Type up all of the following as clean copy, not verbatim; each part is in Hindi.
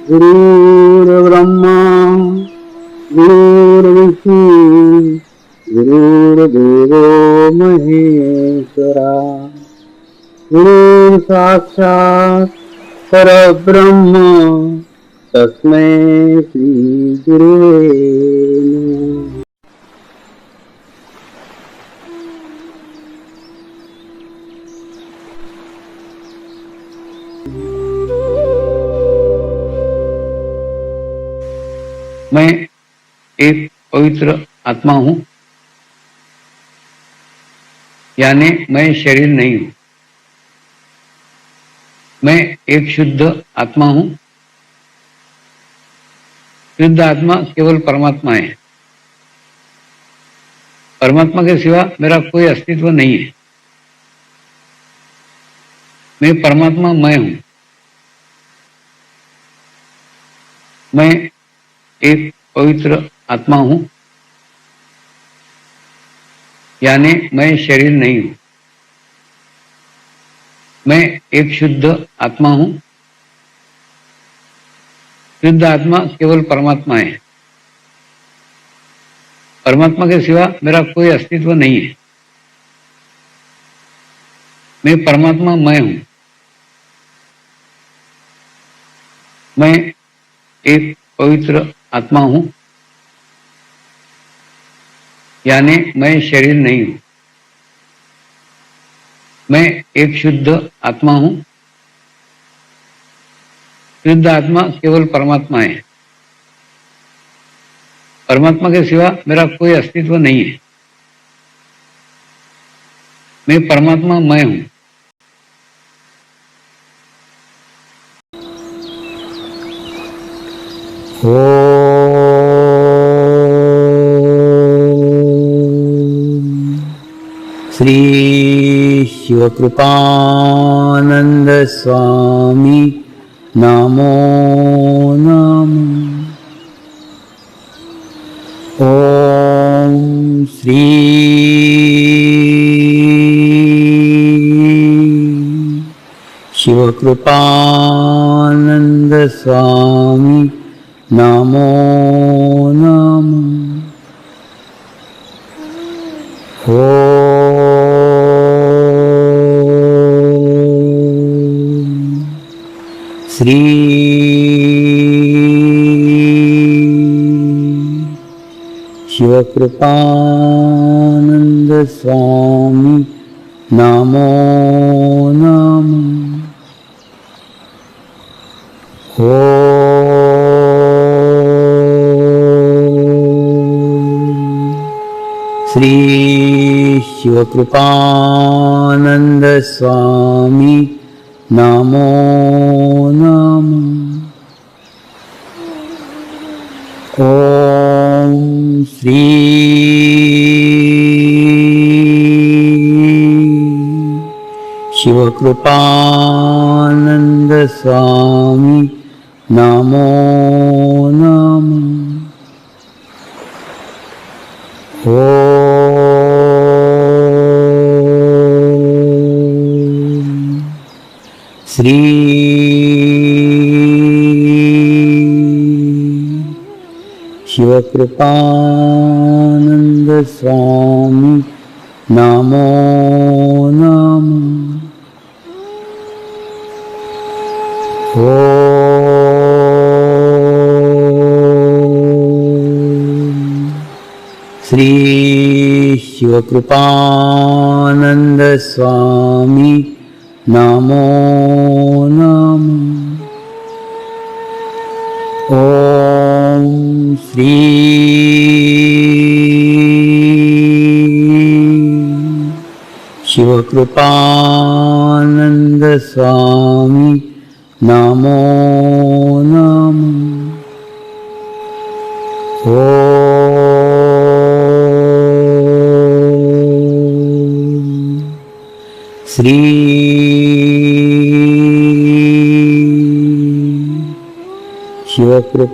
गुरुर्ब्रह्मा गुरुर्विष्णु गुरुर्देवो महेश्वरा गुरु साक्षात् परब्रह्म तस्मै श्री गुरुवे नमः। मैं एक पवित्र आत्मा हूं, यानी मैं शरीर नहीं हूं। मैं एक शुद्ध आत्मा हूं। शुद्ध आत्मा केवल परमात्मा है। परमात्मा के सिवा मेरा कोई अस्तित्व नहीं है। मैं परमात्मा मैं हूं। मैं एक पवित्र आत्मा हूं, यानी मैं शरीर नहीं हूं। मैं एक शुद्ध आत्मा हूं। शुद्ध आत्मा केवल परमात्मा है। परमात्मा के सिवा मेरा कोई अस्तित्व नहीं है। मैं परमात्मा मैं हूं। मैं एक पवित्र आत्मा हूं, यानी मैं शरीर नहीं हूं। मैं एक शुद्ध आत्मा हूं। शुद्ध आत्मा केवल परमात्मा है। परमात्मा के सिवा मेरा कोई अस्तित्व नहीं है। मैं परमात्मा मैं हूं। श्री शिवकृपानंद स्वामी नमो नमः। ओम श्री शिवकृपानंद स्वामी नमो नमः। श्री शिवकृपानंद स्वामी नमो नमः। श्री शिवकृपानंद स्वामी नमो नमः। ओम श्री शिवकृपानंद स्वामी नमो नमः। श्री शिवकृपानंद स्वामी नमो नमः। श्री शिवकृपानंद स्वामी नमो नमः। ओम श्री शिवकृपानंद स्वामी नमो नमः। श्री शिवकृपानंद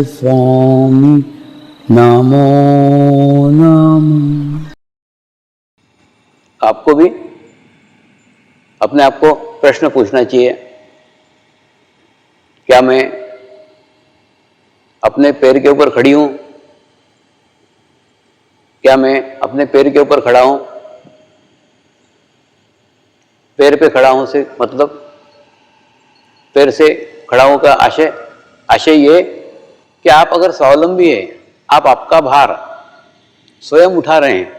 स्वामी नमो नमः। आपको भी अपने आप को प्रश्न पूछना चाहिए क्या मैं अपने पैर के ऊपर खड़ी हूं? क्या मैं अपने पैर के ऊपर खड़ा हूं? पैर पे खड़ा हूं से मतलब पैर से खड़ा हूं का आशय ये कि आप अगर स्वावलंबी है, आप आपका भार स्वयं उठा रहे हैं,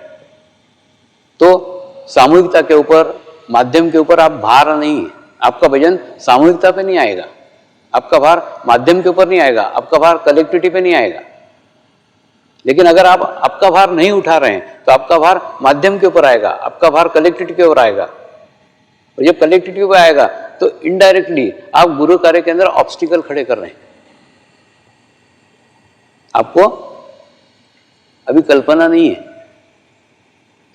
तो सामूहिकता के ऊपर, माध्यम के ऊपर आप भार नहीं है। आपका वजन सामूहिकता पे नहीं आएगा, आपका भार माध्यम के ऊपर नहीं आएगा, आपका भार कलेक्टिविटी पे नहीं आएगा। लेकिन अगर आप आपका भार नहीं उठा रहे हैं तो आपका भार माध्यम के ऊपर आएगा, आपका भार कलेक्टिविटी के ऊपर आएगा। और जब कलेक्टिविटी पे आएगा तो इनडायरेक्टली आप गुरु कार्य के अंदर ऑब्स्टिकल खड़े कर रहे हैं। आपको अभी कल्पना नहीं है,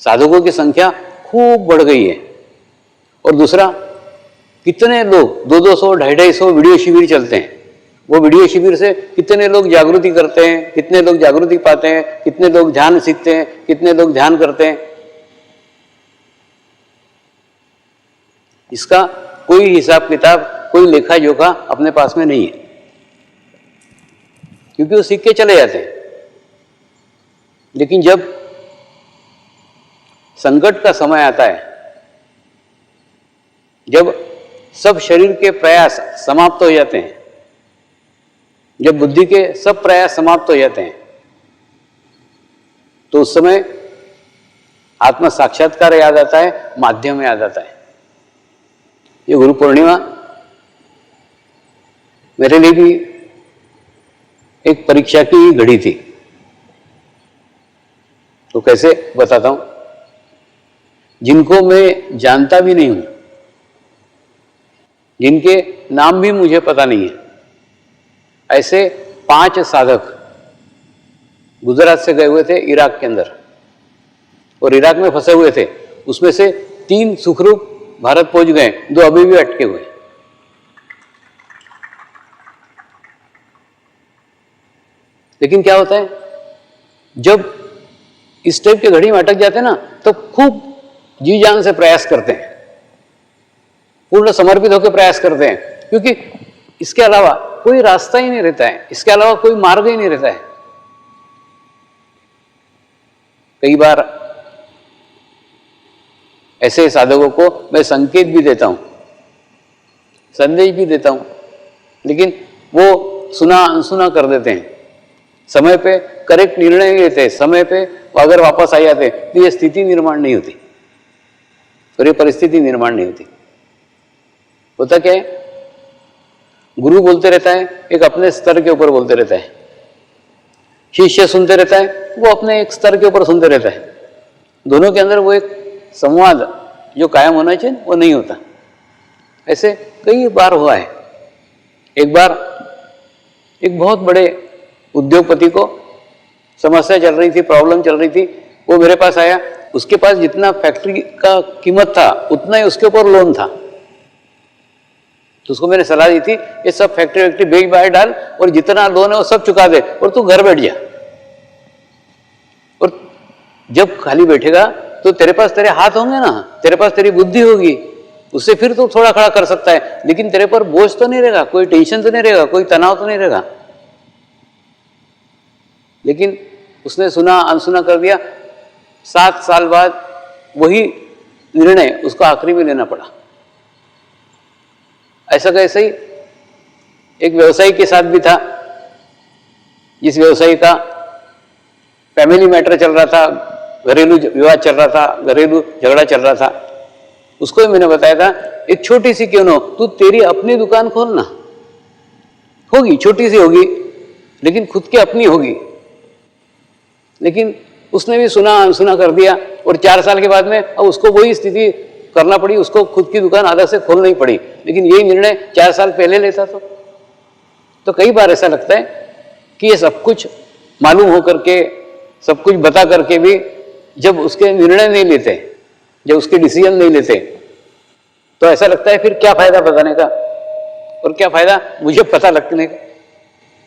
साधकों की संख्या खूब बढ़ गई है। और दूसरा, कितने लोग 200-200, 250 वीडियो शिविर चलते हैं। वो वीडियो शिविर से कितने लोग जागृति करते हैं, कितने लोग जागृति पाते हैं, कितने लोग ध्यान सीखते हैं, कितने लोग ध्यान करते हैं, इसका कोई हिसाब किताब, कोई लेखा जोखा अपने पास में नहीं है, क्योंकि वो सीख के चले जाते हैं। लेकिन जब संकट का समय आता है, जब सब शरीर के प्रयास समाप्त हो जाते हैं, जब बुद्धि के सब प्रयास समाप्त हो जाते हैं, तो उस समय आत्म साक्षात्कार याद आता है, माध्यम याद आता है। ये गुरु पूर्णिमा मेरे लिए भी एक परीक्षा की घड़ी थी। तो कैसे बताता हूं, जिनको मैं जानता भी नहीं हूं, जिनके नाम भी मुझे पता नहीं है, ऐसे 5 साधक गुजरात से गए हुए थे इराक के अंदर, और इराक में फंसे हुए थे। उसमें से 3 सुखरूप भारत पहुंच गए, 2 अभी भी अटके हुए। लेकिन क्या होता है, जब इस टाइप की घड़ी में अटक जाते हैं ना, तो खूब जी जान से प्रयास करते हैं, पूर्ण समर्पित होकर प्रयास करते हैं, क्योंकि इसके अलावा कोई रास्ता ही नहीं रहता है, इसके अलावा कोई मार्ग ही नहीं रहता है। कई बार ऐसे साधकों को मैं संकेत भी देता हूं, संदेश भी देता हूं, लेकिन वो सुना अनसुना कर देते हैं, समय पे करेक्ट निर्णय नहीं लेते, समय पे अगर वापस आ जाते तो ये स्थिति निर्माण नहीं होती और ये परिस्थिति निर्माण नहीं होती। होता क्या है, गुरु बोलते रहता है, एक अपने स्तर के ऊपर बोलते रहता है, शिष्य सुनते रहता है, वो अपने एक स्तर के ऊपर सुनते रहता है। दोनों के अंदर वो एक संवाद जो कायम होना चाहिए वो नहीं होता। ऐसे कई बार हुआ है। एक बार एक बहुत बड़े उद्योगपति को समस्या चल रही थी, प्रॉब्लम चल रही थी, वो मेरे पास आया। उसके पास जितना फैक्ट्री का कीमत था उतना ही उसके ऊपर लोन था। तो उसको मैंने सलाह दी थी, ये सब फैक्ट्री बेच बाहर डाल और जितना लोन है वो सब चुका दे और तू घर बैठ जा। और जब खाली बैठेगा तो तेरे पास तेरे हाथ होंगे ना, तेरे पास तेरी बुद्धि होगी, उससे फिर तो थोड़ा खड़ा कर सकता है, लेकिन तेरे पर बोझ तो नहीं रहेगा, कोई टेंशन तो नहीं रहेगा, कोई तनाव तो नहीं रहेगा। लेकिन उसने सुना अनसुना कर दिया। 7 साल बाद वही निर्णय उसको आखिरी में लेना पड़ा। ऐसा कैसे ही एक व्यवसायी के साथ भी था, जिस व्यवसायी का फैमिली मैटर चल रहा था, घरेलू विवाद चल रहा था, घरेलू झगड़ा चल रहा था। उसको भी मैंने बताया था, एक छोटी सी क्यों न, तू तेरी अपनी दुकान खोलना, होगी छोटी सी होगी लेकिन खुद की अपनी होगी। लेकिन उसने भी सुना अनसुना कर दिया और 4 साल के बाद में अब उसको वही स्थिति करना पड़ी, उसको खुद की दुकान आधा से खोलनी पड़ी। लेकिन यही निर्णय 4 साल पहले लेता तो कई बार ऐसा लगता है कि ये सब कुछ मालूम हो करके, सब कुछ बता करके भी जब उसके निर्णय नहीं लेते, जब उसके डिसीजन नहीं लेते, तो ऐसा लगता है फिर क्या फायदा बताने का और क्या फायदा मुझे पता लगने का।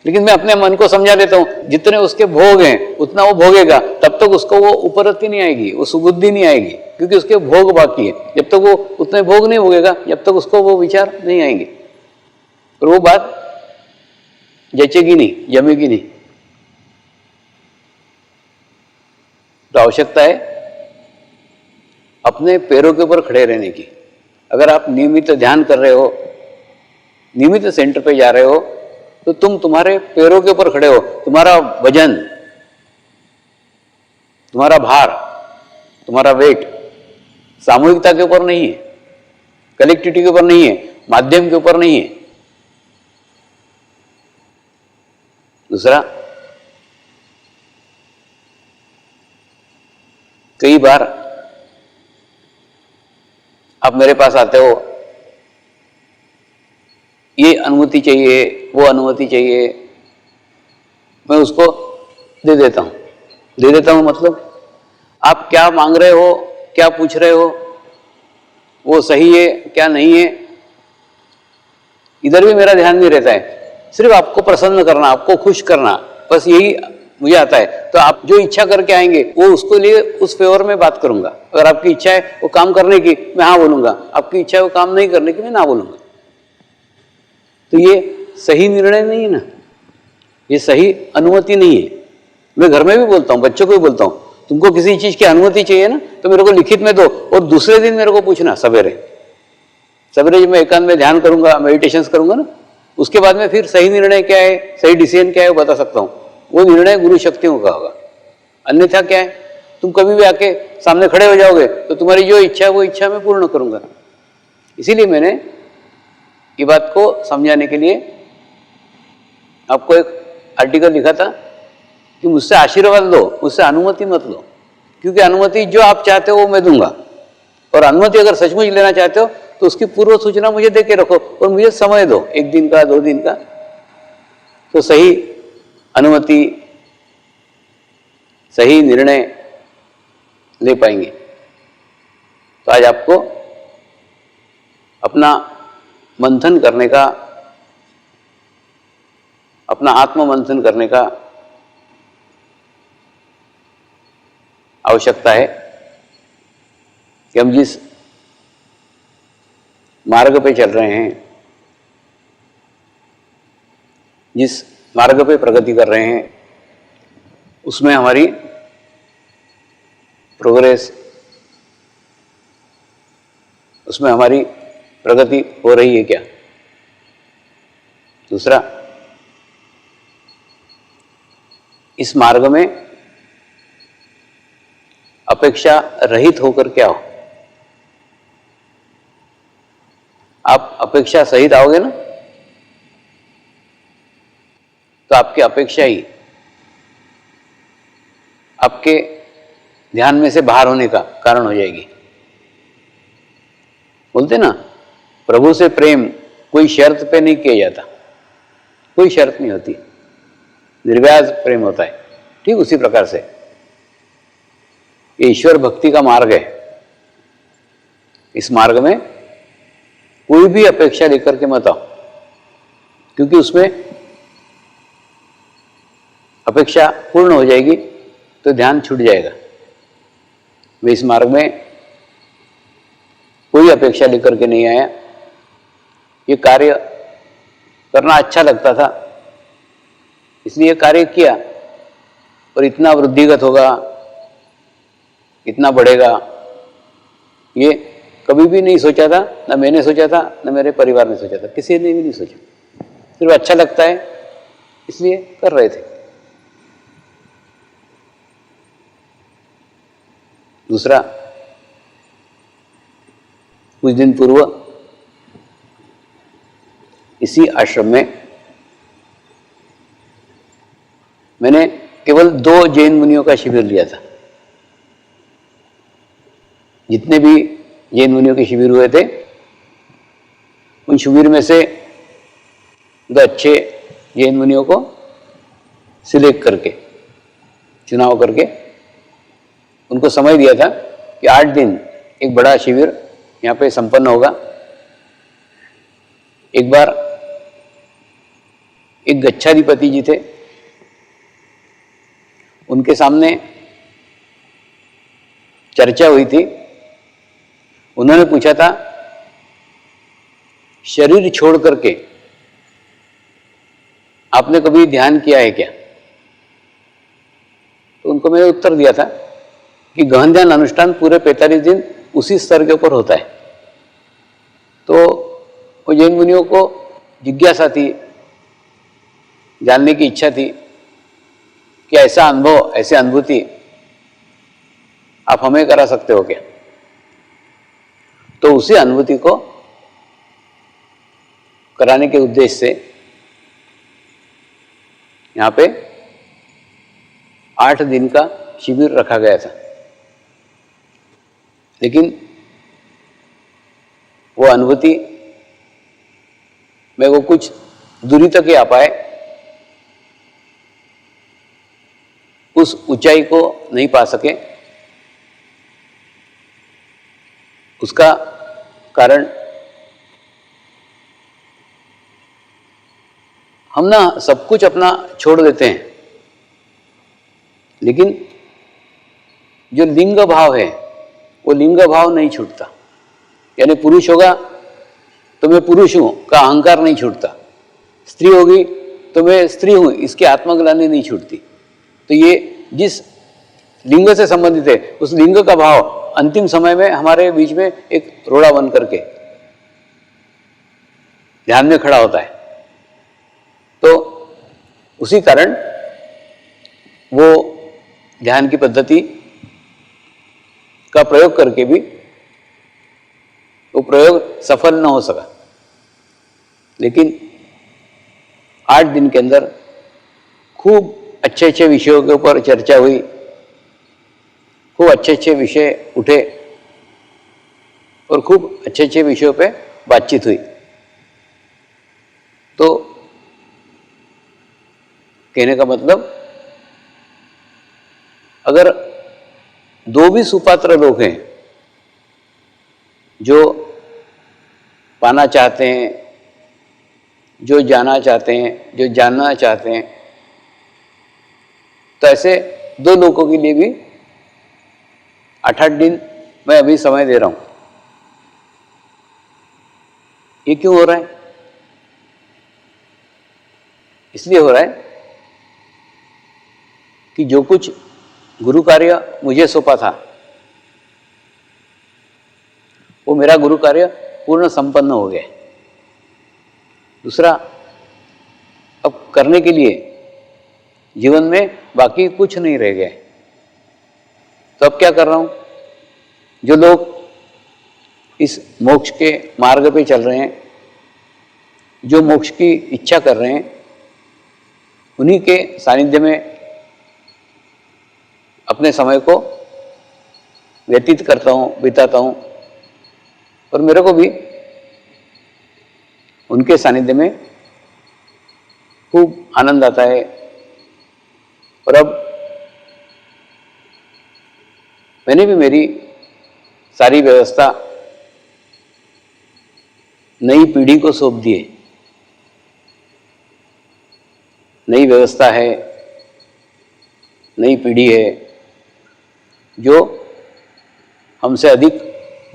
लेकिन मैं अपने मन को समझा लेता हूं, जितने उसके भोग हैं उतना वो भोगेगा, तब तक उसको वो उपरति नहीं आएगी, वो सुबुद्धि नहीं आएगी, क्योंकि उसके भोग बाकी है। जब तक वो उतने भोग नहीं भोगेगा, जब तक उसको वो विचार नहीं आएंगे। और वो बात जचेगी नहीं, जमेगी नहीं। तो आवश्यकता है अपने पैरों के ऊपर खड़े रहने की। अगर आप नियमित ध्यान कर रहे हो, नियमित सेंटर पे जा रहे हो, तो तुम तुम्हारे पैरों के ऊपर खड़े हो। तुम्हारा वजन, तुम्हारा भार, तुम्हारा वेट सामूहिकता के ऊपर नहीं है, कलेक्टिविटी के ऊपर नहीं है, माध्यम के ऊपर नहीं है। दूसरा, कई बार आप मेरे पास आते हो, ये अनुमति चाहिए, वो अनुमति चाहिए, मैं उसको दे देता हूं। दे देता हूं मतलब आप क्या मांग रहे हो, क्या पूछ रहे हो, वो सही है क्या नहीं है, इधर भी मेरा ध्यान नहीं रहता है। सिर्फ आपको प्रसन्न करना, आपको खुश करना, बस यही मुझे आता है। तो आप जो इच्छा करके आएंगे वो उसको लिए उस फेवर में बात करूंगा। अगर आपकी इच्छा है वो काम करने की, मैं हाँ बोलूंगा। आपकी इच्छा है वो काम नहीं करने की, मैं ना बोलूंगा। तो ये सही निर्णय नहीं है ना, ये सही अनुमति नहीं है। मैं घर में भी बोलता हूँ, बच्चों को भी बोलता हूँ, तुमको किसी चीज की अनुमति चाहिए ना तो मेरे को लिखित में दो, और दूसरे दिन मेरे को पूछना। सवेरे सवेरे जब मैं एकांत में ध्यान करूंगा, मेडिटेशन करूंगा ना, उसके बाद में फिर सही निर्णय क्या है, सही डिसीजन क्या है वो बता सकता हूँ। वो निर्णय गुरु शक्तियों का होगा। अन्यथा क्या है, तुम कभी भी आके सामने खड़े हो जाओगे तो तुम्हारी जो इच्छा है वो इच्छा मैं पूर्ण करूंगा। इसीलिए मैंने ये बात को समझाने के लिए आपको एक आर्टिकल लिखा था कि मुझसे आशीर्वाद लो, मुझसे अनुमति मत लो, क्योंकि अनुमति जो आप चाहते हो वो मैं दूंगा। और अनुमति अगर सचमुच लेना चाहते हो तो उसकी पूर्व सूचना मुझे दे के रखो और मुझे समय दो, 1 दिन का, 2 दिन का, तो सही अनुमति, सही निर्णय ले पाएंगे। तो आज आपको अपना मंथन करने का, अपना आत्म मंथन करने का आवश्यकता है कि हम जिस मार्ग पे चल रहे हैं, जिस मार्ग पे प्रगति कर रहे हैं, उसमें हमारी प्रोग्रेस, उसमें हमारी प्रगति हो रही है क्या। दूसरा, इस मार्ग में अपेक्षा रहित होकर क्या हो। आप अपेक्षा सहित आओगे ना तो आपकी अपेक्षा ही आपके ध्यान में से बाहर होने का कारण हो जाएगी। बोलते ना, प्रभु से प्रेम कोई शर्त पे नहीं किया जाता, कोई शर्त नहीं होती, निर्व्याज प्रेम होता है। ठीक उसी प्रकार से ये ईश्वर भक्ति का मार्ग है। इस मार्ग में कोई भी अपेक्षा लेकर के मत आओ, क्योंकि उसमें अपेक्षा पूर्ण हो जाएगी तो ध्यान छूट जाएगा। मैं इस मार्ग में कोई अपेक्षा लेकर के नहीं आया। ये कार्य करना अच्छा लगता था इसलिए कार्य किया, और इतना वृद्धिगत होगा, इतना बढ़ेगा, ये कभी भी नहीं सोचा था। ना मैंने सोचा था, ना मेरे परिवार ने सोचा था, किसी ने भी नहीं सोचा। सिर्फ अच्छा लगता है इसलिए कर रहे थे। दूसरा, कुछ दिन पूर्व इसी आश्रम में मैंने केवल 2 जैन मुनियों का शिविर लिया था। जितने भी जैन मुनियों के शिविर हुए थे, उन शिविर में से 2 अच्छे जैन मुनियों को सिलेक्ट करके, चुनाव करके उनको समय दिया था कि 8 दिन एक बड़ा शिविर यहाँ पे संपन्न होगा। एक बार एक गच्छाधिपति जी थे, उनके सामने चर्चा हुई थी। उन्होंने पूछा था, शरीर छोड़ करके आपने कभी ध्यान किया है क्या? तो उनको मैंने उत्तर दिया था कि गहन ध्यान अनुष्ठान पूरे 45 दिन उसी स्तर के ऊपर होता है। तो वो जैन मुनियों को जिज्ञासा थी, जानने की इच्छा थी कि ऐसा अनुभव, ऐसी अनुभूति आप हमें करा सकते हो क्या? तो उसी अनुभूति को कराने के उद्देश्य से यहाँ पे 8 दिन का शिविर रखा गया था। लेकिन वो अनुभूति में वो कुछ दूरी तक ही आ पाए, उस ऊंचाई को नहीं पा सके। उसका कारण हम ना सब कुछ अपना छोड़ देते हैं, लेकिन जो लिंग भाव है वो लिंग भाव नहीं छूटता। यानी पुरुष होगा तो मैं पुरुष हूं का अहंकार नहीं छूटता, स्त्री होगी तो मैं स्त्री हूं इसकी आत्मग्लानि नहीं छूटती। तो ये जिस लिंग से संबंधित है उस लिंग का भाव अंतिम समय में हमारे बीच में एक रोड़ा बन करके ध्यान में खड़ा होता है। तो उसी कारण वो ध्यान की पद्धति का प्रयोग करके भी वो प्रयोग सफल न हो सका। लेकिन 8 दिन के अंदर खूब अच्छे अच्छे विषयों के ऊपर चर्चा हुई, खूब अच्छे अच्छे विषय उठे और खूब अच्छे अच्छे विषयों पे बातचीत हुई। तो कहने का मतलब, अगर 2 भी सुपात्र लोग हैं जो पाना चाहते हैं, जो जाना चाहते हैं, जो जानना चाहते हैं, तो ऐसे 2 लोगों के लिए भी 8-8 दिन मैं अभी समय दे रहा हूं। ये क्यों हो रहा है? इसलिए हो रहा है कि जो कुछ गुरु कार्य मुझे सौंपा था वो मेरा गुरु कार्य पूर्ण संपन्न हो गया। दूसरा, अब करने के लिए जीवन में बाकी कुछ नहीं रह गया। तो अब क्या कर रहा हूं? जो लोग इस मोक्ष के मार्ग पे चल रहे हैं, जो मोक्ष की इच्छा कर रहे हैं, उन्हीं के सानिध्य में अपने समय को व्यतीत करता हूं, बिताता हूं। और मेरे को भी उनके सानिध्य में खूब आनंद आता है। और अब मैंने भी मेरी सारी व्यवस्था नई पीढ़ी को सौंप दी है। नई व्यवस्था है, नई पीढ़ी है जो हमसे अधिक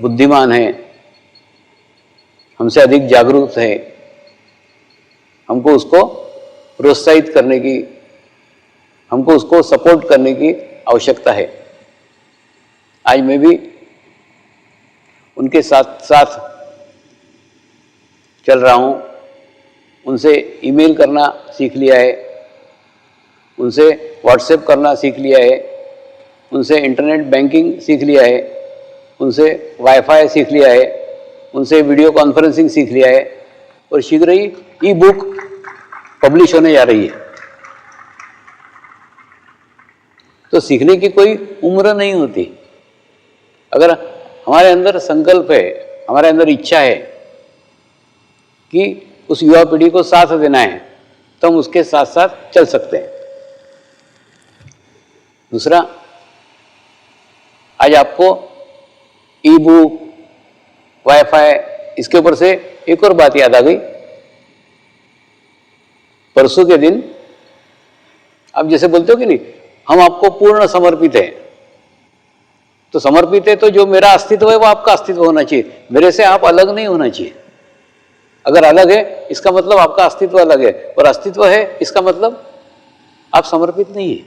बुद्धिमान है, हमसे अधिक जागरूक है। हमको उसको प्रोत्साहित करने की, हमको उसको सपोर्ट करने की आवश्यकता है। आज मैं भी उनके साथ साथ चल रहा हूँ। उनसे ईमेल करना सीख लिया है, उनसे व्हाट्सएप करना सीख लिया है, उनसे इंटरनेट बैंकिंग सीख लिया है, उनसे वाईफाई सीख लिया है, उनसे वीडियो कॉन्फ्रेंसिंग सीख लिया है। और शीघ्र ही ई बुक पब्लिश होने जा रही है। तो सीखने की कोई उम्र नहीं होती। अगर हमारे अंदर संकल्प है, हमारे अंदर इच्छा है कि उस युवा पीढ़ी को साथ देना है, तो हम उसके साथ साथ चल सकते हैं। दूसरा, आज आपको ई बुक, वाईफाई, इसके ऊपर से एक और बात याद आ गई। परसों के दिन आप जैसे बोलते हो कि नहीं, हम आपको पूर्ण समर्पित है। तो समर्पित है तो जो मेरा अस्तित्व है वो आपका अस्तित्व होना चाहिए, मेरे से आप अलग नहीं होना चाहिए। अगर अलग है इसका मतलब आपका अस्तित्व अलग है, और अस्तित्व है इसका मतलब आप समर्पित नहीं है।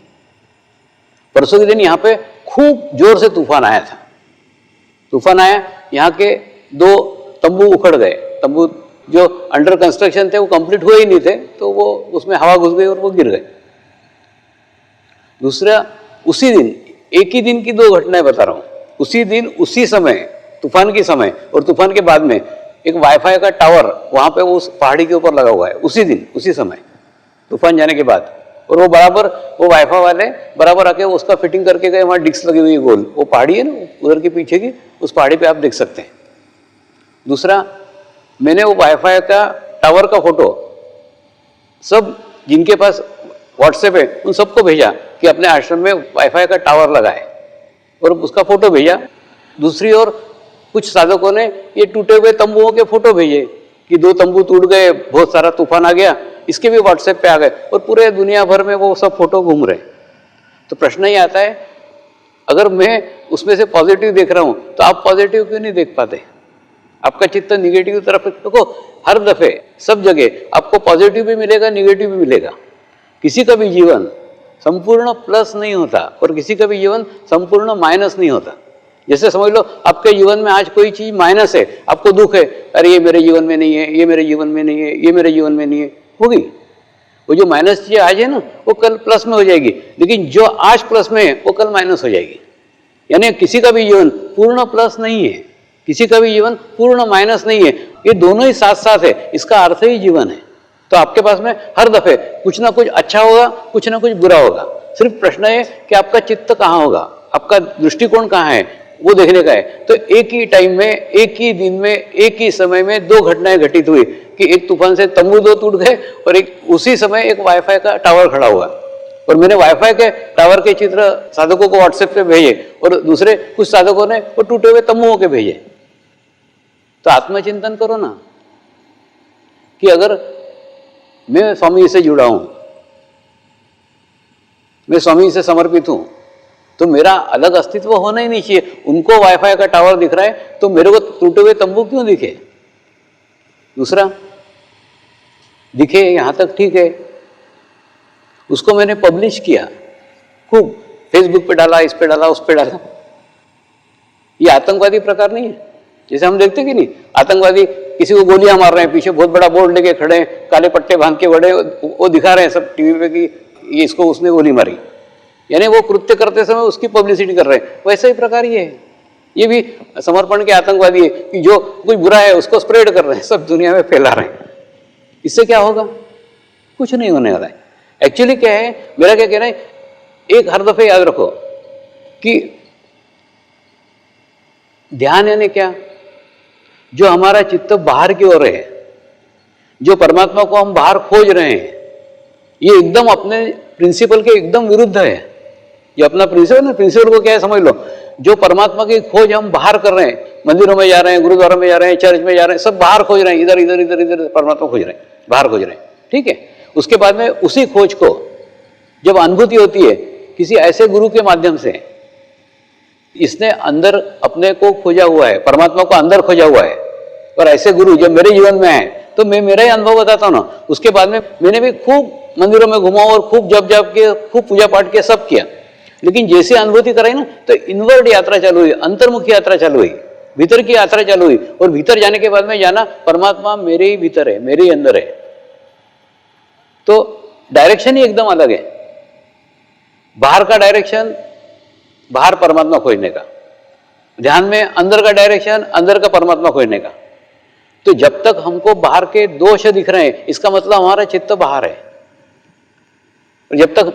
परसों के दिन यहाँ पे खूब जोर से तूफान आया था। तूफान आया, यहाँ के 2 तंबू उखड़ गए। तंबू जो अंडर कंस्ट्रक्शन थे वो कंप्लीट हुए ही नहीं थे, तो वो उसमें हवा घुस गई और वो गिर गए। दूसरा, उसी दिन, एक ही दिन की 2 घटनाएं बता रहा हूं। उसी दिन, उसी समय, तूफान के समय और तूफान के बाद में एक वाईफाई का टावर वहां पे उस पहाड़ी के ऊपर लगा हुआ है, उसी दिन उसी समय, तूफान जाने के बाद। और वो बराबर, वो वाईफाई वाले बराबर आके उसका फिटिंग करके गए। वहां डिस्क लगी हुई है गोल, वो पहाड़ी है ना उधर के पीछे की, उस पहाड़ी पे आप देख सकते हैं। दूसरा, मैंने वो वाईफाई का टावर का फोटो सब जिनके पास व्हाट्सएप है उन सबको भेजा कि अपने आश्रम में वाईफाई का टावर लगाए, और उसका फोटो भेजा। दूसरी ओर कुछ साधकों ने ये टूटे हुए तंबुओं के फोटो भेजे कि 2 तंबू टूट गए, बहुत सारा तूफान आ गया, इसके भी व्हाट्सएप पे आ गए, और पूरे दुनिया भर में वो सब फोटो घूम रहे। तो प्रश्न ये आता है, अगर मैं उसमें से पॉजिटिव देख रहा हूं तो आप पॉजिटिव क्यों नहीं देख पाते? आपका चित्त निगेटिव तरफ, देखो हर दफे सब जगह आपको पॉजिटिव भी मिलेगा, निगेटिव भी मिलेगा। किसी का भी जीवन संपूर्ण प्लस नहीं होता और किसी का भी जीवन संपूर्ण माइनस नहीं होता। जैसे समझ लो आपके जीवन में आज कोई चीज माइनस है, आपको दुख है, अरे ये मेरे जीवन में नहीं है, ये मेरे जीवन में नहीं है, ये मेरे जीवन में नहीं है, होगी। वो जो माइनस चीज आज है ना, वो कल प्लस में हो जाएगी, लेकिन जो आज प्लस में है वो कल माइनस हो जाएगी। यानी किसी का भी जीवन पूर्ण प्लस नहीं है, किसी का भी जीवन पूर्ण माइनस नहीं है, ये दोनों ही साथ साथ है, इसका अर्थ ही जीवन है। तो आपके पास में हर दफे कुछ ना कुछ अच्छा होगा, कुछ ना कुछ बुरा होगा। सिर्फ प्रश्न है कि आपका चित्त कहाँ होगा, आपका दृष्टिकोण कहाँ है, वो देखने का है। तो एक ही टाइम में, एक ही दिन में, एक ही समय में 2 घटनाएं घटित हुई कि एक तूफान से तंबू 2 टूट गए और एक उसी समय एक वाईफाई का टावर खड़ा हुआ। और मैंने वाईफाई के टावर के चित्र साधकों को व्हाट्सएप पे भेजे, और दूसरे कुछ साधकों ने वो टूटे हुए तंबुओं के भेजे। तो आत्मचिंतन करो ना कि अगर मैं स्वामी से जुड़ा हूं, मैं स्वामी से समर्पित हूं, तो मेरा अलग अस्तित्व होना ही नहीं चाहिए। उनको वाईफाई का टावर दिख रहा है तो मेरे को टूटे हुए तंबू क्यों दिखे? दूसरा, दिखे यहां तक ठीक है, उसको मैंने पब्लिश किया, खूब फेसबुक पे डाला, इस पे डाला, उस पे डाला। ये आतंकवादी प्रकार नहीं है? जैसे हम देखते कि नहीं, आतंकवादी किसी को गोलियां मार रहे हैं, पीछे बहुत बड़ा बोर्ड लेके खड़े हैं, काले पट्टे बांध के बड़े, वो दिखा रहे हैं सब टीवी पे कि ये इसको उसने गोली मारी, यानी वो कृत्य करते समय उसकी पब्लिसिटी कर रहे हैं। वैसे ही प्रकार ये भी समर्पण के आतंकवादी है कि जो कुछ बुरा है उसको स्प्रेड कर रहे हैं, सब दुनिया में फैला रहे हैं। इससे क्या होगा? कुछ नहीं होने वाला है। एक्चुअली क्या है, मेरा क्या कहना है, एक हर दफे याद रखो कि ध्यान यानी क्या, जो हमारा चित्त बाहर की ओर है, जो परमात्मा को हम बाहर खोज रहे हैं, ये एकदम अपने प्रिंसिपल के एकदम विरुद्ध है। ये अपना प्रिंसिपल ना, प्रिंसिपल को क्या है समझ लो, जो परमात्मा की खोज हम बाहर कर रहे हैं, मंदिरों में जा रहे हैं, गुरुद्वारा में जा रहे हैं, चर्च में जा रहे हैं, सब बाहर खोज रहे हैं, इधर इधर इधर इधर परमात्मा खोज रहे हैं, बाहर खोज रहे हैं, ठीक है। उसके बाद में उसी खोज को जब अनुभूति होती है किसी ऐसे गुरु के माध्यम से, इसने अंदर अपने को खोजा हुआ है, परमात्मा को अंदर खोजा हुआ है, और ऐसे गुरु जब मेरे जीवन में है तो मैं मेरा ही अनुभव बताता हूं ना। उसके बाद में मैंने भी खूब मंदिरों में घुमा और खूब जप जप के, खूब पूजा पाठ किया, सब किया, लेकिन जैसे अनुभूति कराई ना तो इनवर्ड यात्रा चालू हुई, अंतर्मुखी यात्रा चालू हुई, भीतर की यात्रा चालू हुई। और भीतर जाने के बाद में जाना परमात्मा मेरे ही भीतर है, मेरे ही अंदर है। तो डायरेक्शन ही एकदम अलग है। बाहर का डायरेक्शन बाहर परमात्मा खोजने का, ध्यान में अंदर का डायरेक्शन अंदर का परमात्मा खोजने का। तो जब तक हमको बाहर के दोष दिख रहे हैं, इसका मतलब हमारा चित्त बाहर है। और जब तक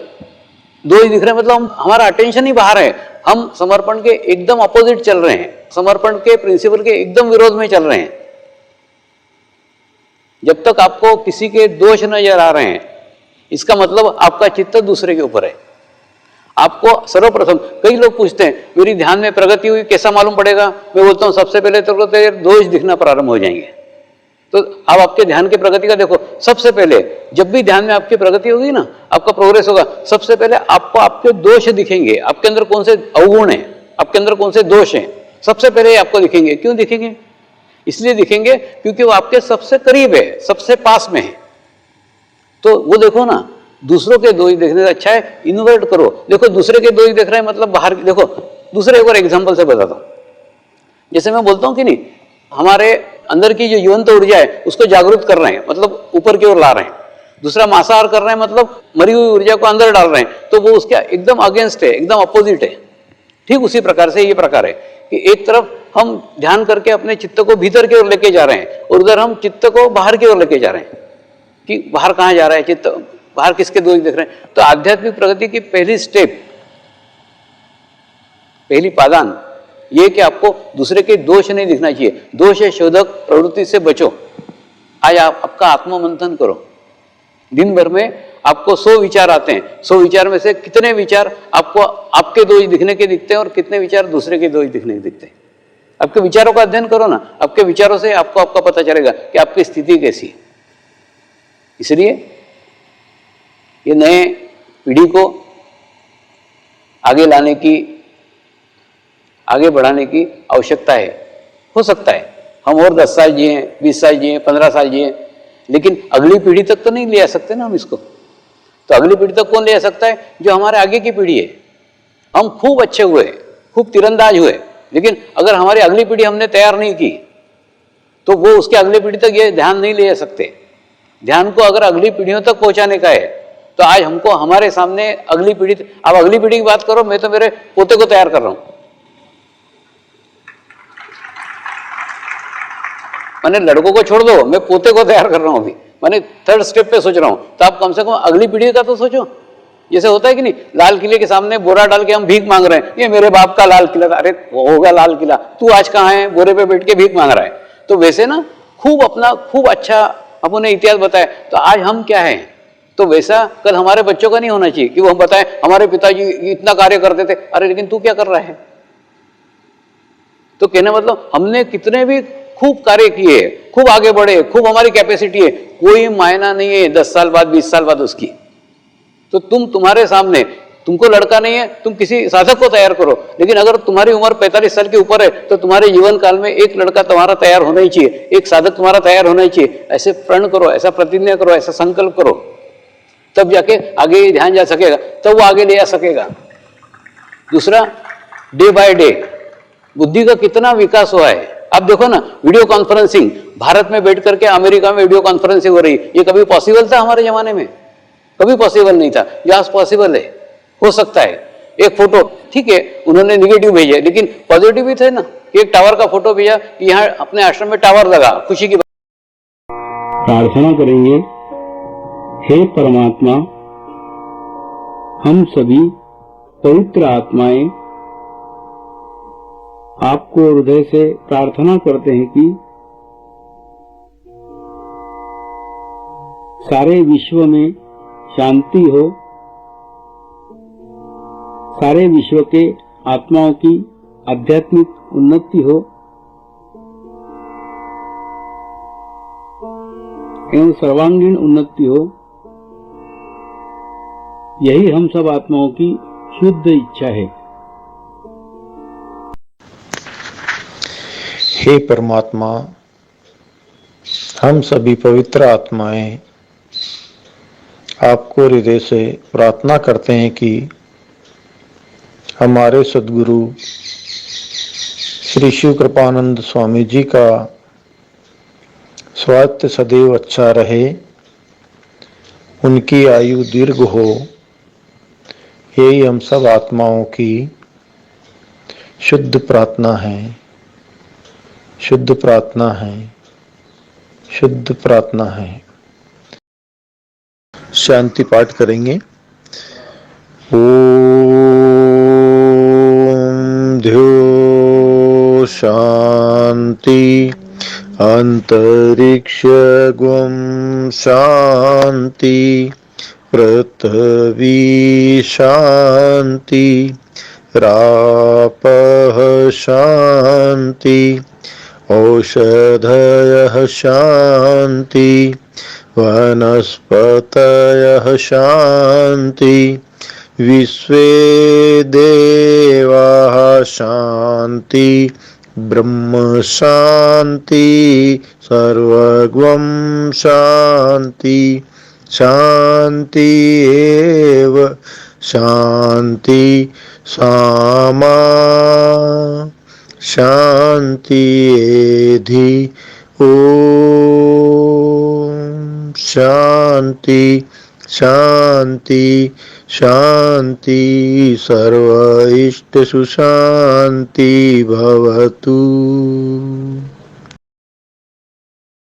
दोष दिख रहे हैं मतलब हमारा अटेंशन ही बाहर है, हम समर्पण के एकदम अपोजिट चल रहे हैं, समर्पण के प्रिंसिपल के एकदम विरोध में चल रहे हैं। जब तक आपको किसी के दोष नजर आ रहे हैं, इसका मतलब आपका चित्त दूसरे के ऊपर है। आपको सर्वप्रथम, कई लोग पूछते हैं मेरी ध्यान में प्रगति हुई, कैसा मालूम पड़ेगा? मैं बोलता हूं सबसे पहले तो तेरे दोष दिखना प्रारंभ हो जाएंगे। तो अब आपके ध्यान की प्रगति का देखो, सबसे पहले जब भी ध्यान में आपकी प्रगति होगी ना, आपका प्रोग्रेस होगा, सबसे पहले आपको आपके दोष दिखेंगे, आपके अंदर कौन से अवगुण है, आपके अंदर कौन से दोष हैं, सबसे पहले आपको दिखेंगे। क्यों दिखेंगे? इसलिए दिखेंगे क्योंकि वो आपके सबसे करीब है, सबसे पास में है। तो वो देखो ना, दूसरों के दोष देखने से अच्छा है इन्वर्ट करो। देखो दूसरे के दोष देख रहे हैं मतलब बाहर, देखो दूसरे एक और एग्जाम्पल से बताता हूं। जैसे मैं बोलता हूं कि नहीं, हमारे अंदर की जो जीवंत ऊर्जा है उसको जागरूक कर रहे हैं, मतलब ऊपर की ओर ला रहे हैं। दूसरा मांसाहार कर रहे हैं, मतलब मरी हुई ऊर्जा को अंदर डाल रहे हैं, तो वो उसके एकदम अगेंस्ट है, एकदम अपोजिट है। ठीक उसी प्रकार से ये प्रकार है कि एक तरफ हम ध्यान करके अपने चित्त को भीतर की ओर लेके जा रहे हैं और उधर हम चित्त को बाहर की ओर लेके जा रहे हैं कि बाहर कहाँ जा रहा है चित्त, बाहर किसके दोष देख रहे हैं। तो आध्यात्मिक प्रगति की पहली स्टेप, पहली पादान ये कि आपको दूसरे के दोष नहीं दिखना चाहिए। दोष शोधक प्रवृत्ति से बचो। आज आप आपका आत्ममंथन करो। दिन भर में आपको 100 विचार आते हैं, 100 विचार में से कितने विचार आपको आपके दोष दिखने के दिखते हैं और कितने विचार दूसरे के दोष दिखने के दिखते हैं। आपके विचारों का अध्ययन करो ना, आपके विचारों से आपको आपका पता चलेगा कि आपकी स्थिति कैसी है। इसलिए ये नए पीढ़ी को आगे लाने की, आगे बढ़ाने की आवश्यकता है। हो सकता है हम और 10 साल जिए, 20 साल जिए, 15 साल जिए, लेकिन अगली पीढ़ी तक तो नहीं ले आ सकते ना हम इसको। तो अगली पीढ़ी तक कौन ले आ सकता है? जो हमारे आगे की पीढ़ी है। हम खूब अच्छे हुए, खूब तीरंदाज हुए, लेकिन अगर हमारी अगली पीढ़ी हमने तैयार नहीं की तो वो उसके अगली पीढ़ी तक ये ध्यान नहीं ले सकते। ध्यान को अगर अगली पीढ़ियों तक पहुंचाने का है तो आज हमको हमारे सामने अगली पीढ़ी, अब अगली पीढ़ी की बात करो, मैं तो मेरे पोते को तैयार कर रहा हूं। मैंने लड़कों को छोड़ दो, मैं पोते को तैयार कर रहा हूं अभी। मैंने 3rd स्टेप पे सोच रहा हूं। तो आप कम से कम अगली पीढ़ी का तो सोचो। जैसे होता है कि नहीं, लाल किले के सामने बोरा डाल के हम भीख मांग रहे हैं, ये मेरे बाप का लाल किला था। अरे होगा लाल किला, तू आज कहाँ है? बोरे पे बैठ के भीख मांग रहा है। तो वैसे ना खूब अच्छा अपने इतिहास बताए, तो आज हम क्या है, तो वैसा कल हमारे बच्चों का नहीं होना चाहिए कि वो हम बताएं हमारे पिताजी इतना कार्य करते थे। अरे लेकिन तू क्या कर रहा है? तो कहने मतलब हमने कितने भी खूब कार्य किए, खूब आगे बढ़े, खूब हमारी कैपेसिटी है, कोई मायना नहीं है 10 साल बाद, 20 साल बाद उसकी। तो तुम्हारे सामने, तुमको लड़का नहीं है, तुम किसी साधक को तैयार करो, लेकिन अगर तुम्हारी उम्र 45 साल के ऊपर है तो तुम्हारे जीवन काल में एक लड़का तुम्हारा तैयार होना ही चाहिए, एक साधक तुम्हारा तैयार होना ही चाहिए। ऐसे प्रण करो, ऐसा प्रतिज्ञा करो, ऐसा संकल्प करो, तब जाके आगे ध्यान जा सकेगा, तब वो आगे ले आ सकेगा। दूसरा, डे बाय डे बुद्धि का कितना विकास हुआ है। आप देखो ना, वीडियो कॉन्फ्रेंसिंग, भारत में बैठ करके अमेरिका में वीडियो कॉन्फ्रेंसिंग हो रही, ये कभी पॉसिबल था हमारे जमाने में? कभी पॉसिबल नहीं था। ये आज पॉसिबल है, हो सकता है। एक फोटो, ठीक है उन्होंने निगेटिव भेजा, लेकिन पॉजिटिव भी थे ना। एक टावर का फोटो भेजा कि यहाँ अपने आश्रम में टावर लगा, खुशी की प्रार्थना करेंगे। हे परमात्मा, हम सभी पवित्र आत्माएं आपको हृदय से प्रार्थना करते हैं कि सारे विश्व में शांति हो, सारे विश्व के आत्माओं की आध्यात्मिक उन्नति हो एवं सर्वांगीण उन्नति हो। यही हम सब आत्माओं की शुद्ध इच्छा है। हे परमात्मा, हम सभी पवित्र आत्माएं आपको हृदय से प्रार्थना करते हैं कि हमारे सद्गुरु श्री शिव कृपानंद स्वामी जी का स्वास्थ्य सदैव अच्छा रहे, उनकी आयु दीर्घ हो। यही हम सब आत्माओं की शुद्ध प्रार्थना है, शुद्ध प्रार्थना है, शुद्ध प्रार्थना है। शांति पाठ करेंगे। ओम ध्यो शांति अंतरिक्ष गुम शांति पृथ्वी शांति रापः शांति औषधयः शांति वनस्पतयः शांति विश्वे देवाः शांति ब्रह्म शांति सर्वगं शांति शांति एव शांति सामा शांति एधि ओम शांति शांति शांति सर्व इष्टसु शांति भवतु।